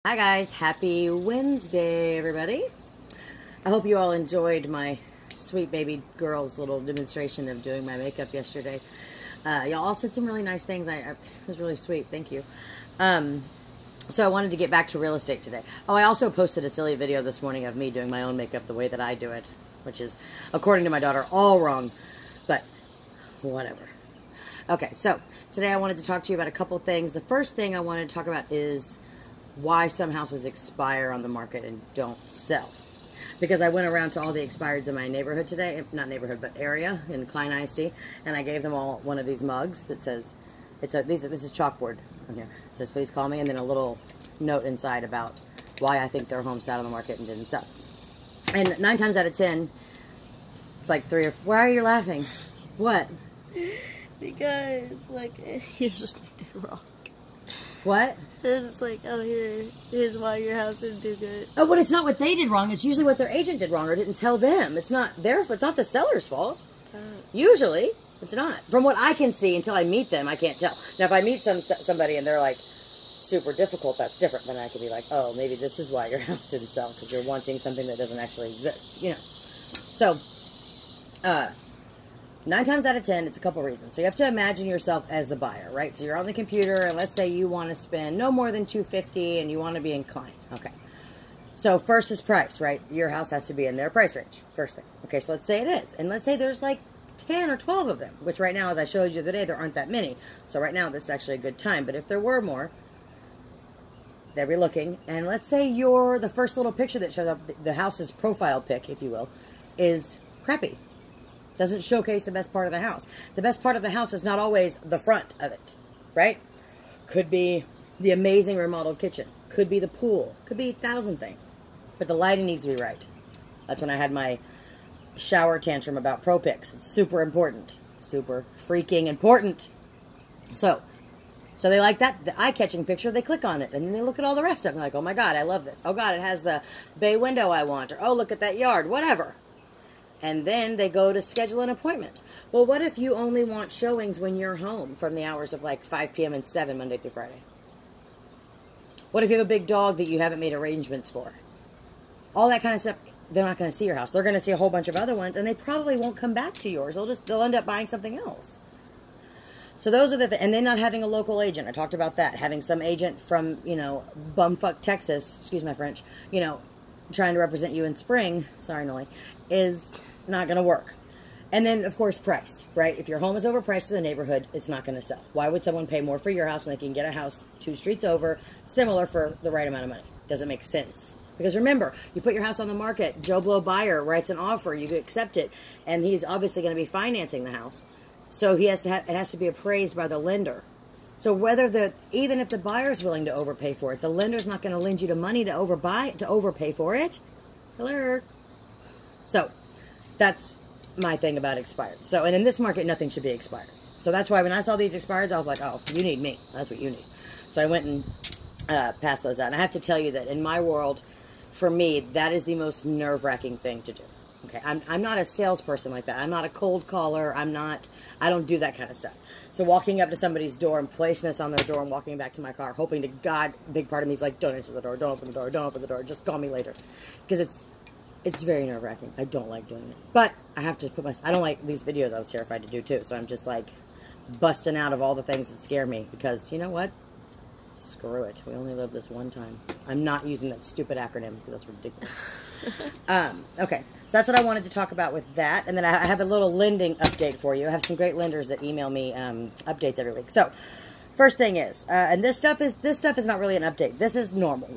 Hi guys, happy Wednesday everybody. I hope you all enjoyed my sweet baby girl's little demonstration of doing my makeup yesterday. Y'all all said some really nice things. It was really sweet, thank you. So I wanted to get back to real estate today. Oh, I also posted a silly video this morning of me doing my own makeup the way that I do it, which is, according to my daughter, all wrong, but whatever. Okay, so today I wanted to talk to you about a couple things. The first thing I wanted to talk about is why some houses expire on the market and don't sell. Because I went around to all the expireds in my neighborhood today, not neighborhood, but area in Klein ISD, and I gave them all one of these mugs that says, this is chalkboard on here. It says, please call me, and then a little note inside about why I think their home sat on the market and didn't sell. And 9 times out of 10, it's like 3 or 4. Why are you laughing? What? Because, like, here's what you did wrong. What? It's just like, oh, here's why your house didn't do good. Oh, but it's not what they did wrong. It's usually what their agent did wrong or didn't tell them. It's not it's not the seller's fault. Usually, it's not. From what I can see, until I meet them, I can't tell. Now, if I meet somebody and they're like super difficult, that's different. Then I could be like, oh, maybe this is why your house didn't sell, because you're wanting something that doesn't actually exist. You know. So, 9 times out of 10, it's a couple reasons. So you have to imagine yourself as the buyer, right? So you're on the computer, and let's say you want to spend no more than $250, and you want to be in Klein. Okay. So first is price, right? Your house has to be in their price range, first thing. Okay, so let's say it is. And let's say there's like 10 or 12 of them, which right now, as I showed you the other day, there aren't that many. So right now, this is actually a good time. But if there were more, they'd be looking. And let's say the first little picture that shows up, the house's profile pic, if you will, is crappy. Doesn't showcase the best part of the house. The best part of the house is not always the front of it, right? Could be the amazing remodeled kitchen. Could be the pool. Could be 1,000 things. But the lighting needs to be right. That's when I had my shower tantrum about ProPix. It's super important. Super freaking important. So they like that, the eye-catching picture, they click on it, and then they look at all the rest of it, and they're like, oh my God, I love this. Oh God, it has the bay window I want, or oh, look at that yard, whatever. And then they go to schedule an appointment. Well, what if you only want showings when you're home from the hours of like 5 p.m. and 7 Monday through Friday? What if you have a big dog that you haven't made arrangements for? All that kind of stuff, they're not going to see your house. They're going to see a whole bunch of other ones, and they probably won't come back to yours. They'll end up buying something else. So those are and then not having a local agent. I talked about that. Having some agent from, bumfuck Texas, excuse my French, trying to represent you in spring, sorry, Nolly, is not going to work. And then, of course, price, right? If your home is overpriced to the neighborhood, it's not going to sell. Why would someone pay more for your house when they can get a house 2 streets over, similar for the right amount of money? Doesn't make sense. Because remember, you put your house on the market, Joe Blow buyer writes an offer, you accept it, and he's obviously going to be financing the house. So it has to be appraised by the lender. So even if the buyer's willing to overpay for it, the lender's not going to lend you the money to overpay for it. Hello. So that's my thing about expired. So, and in this market, nothing should be expired. So that's why when I saw these expired, I was like, oh, you need me. That's what you need. So I went and passed those out. And I have to tell you that in my world, for me, that is the most nerve-wracking thing to do. Okay, I'm not a salesperson like that. I'm not a cold caller. I don't do that kind of stuff. So walking up to somebody's door and placing this on their door and walking back to my car, hoping to God, a big part of me is like, don't answer the door, don't open the door, don't open the door, just call me later. Because it's very nerve-wracking. I don't like doing it. But I have to I don't like these videos I was terrified to do too. So I'm just like busting out of all the things that scare me. Because you know what? Screw it. We only live this one time. I'm not using that stupid acronym because that's ridiculous. Okay. So that's what I wanted to talk about with that. And then I have a little lending update for you. I have some great lenders that email me updates every week. So first thing is, and this stuff is not really an update. This is normal.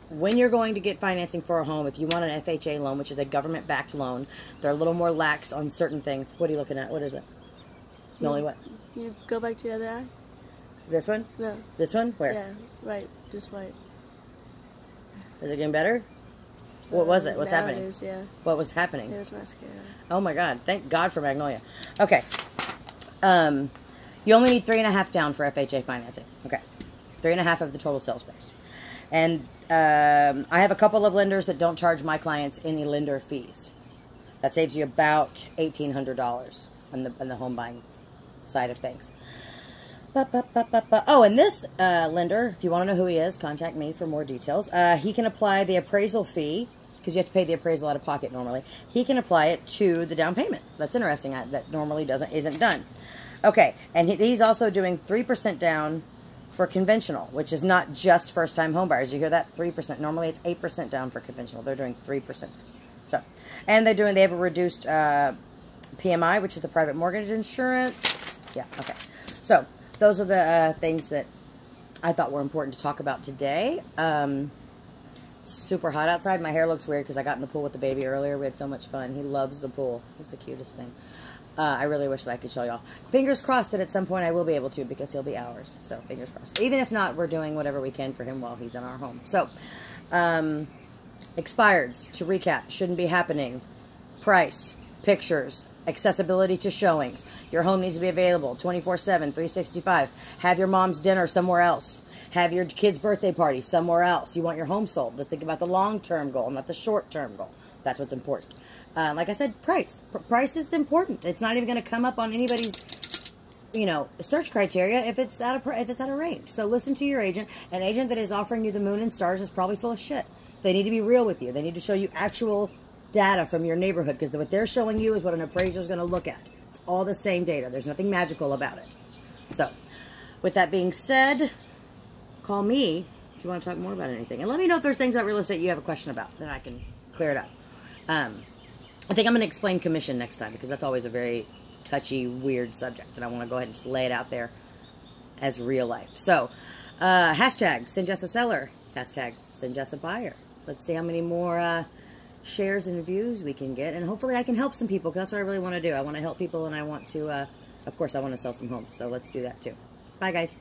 When you're going to get financing for a home, if you want an FHA loan, which is a government-backed loan, they're a little more lax on certain things. What are you looking at? What is it? Nolly, what? You go back to the other eye? This one? No. This one? Where? Yeah, right. Just right. Is it getting better? What was it? What's happening? It is, yeah. What was happening? It was mascara. Oh my God. Thank God for Magnolia. Okay. You only need 3.5 down for FHA financing. Okay. 3.5 of the total sales price. And I have a couple of lenders that don't charge my clients any lender fees. That saves you about $1,800 on the home buying side of things. Oh, and this lender, if you want to know who he is, contact me for more details. He can apply the appraisal fee, because you have to pay the appraisal out of pocket normally. He can apply it to the down payment. That's interesting. That normally isn't done. Okay, and he's also doing 3% down for conventional, which is not just first-time home buyers. You hear that? 3%. Normally it's 8% down for conventional. They're doing 3%. So, and they have a reduced PMI, which is the private mortgage insurance. Yeah, okay. So, those are the things that I thought were important to talk about today. Super hot outside. My hair looks weird because I got in the pool with the baby earlier. We had so much fun. He loves the pool. He's the cutest thing. I really wish that I could show y'all. Fingers crossed that at some point I will be able to, because he'll be ours. So, fingers crossed. Even if not, we're doing whatever we can for him while he's in our home. So, expireds, to recap, shouldn't be happening. Price, pictures, accessibility to showings. Your home needs to be available 24/7, 365. Have your mom's dinner somewhere else. Have your kid's birthday party somewhere else. You want your home sold. Let's think about the long-term goal, not the short-term goal. That's what's important. Like I said, price. Price is important. It's not even going to come up on anybody's, search criteria if it's out of range. So listen to your agent. An agent that is offering you the moon and stars is probably full of shit. They need to be real with you. They need to show you actual data from your neighborhood, because what they're showing you is what an appraiser is going to look at. It's all the same data. There's nothing magical about it. So, with that being said, call me if you want to talk more about anything. And let me know if there's things about real estate you have a question about, then I can clear it up. I think I'm going to explain commission next time, because that's always a very touchy, weird subject. And I want to go ahead and just lay it out there as real life. So, hashtag send Jess a seller. Hashtag send Jess a buyer. Let's see how many more shares and views we can get. And hopefully I can help some people, because that's what I really want to do. I want to help people, and I want to, of course, I want to sell some homes. So let's do that too. Bye, guys.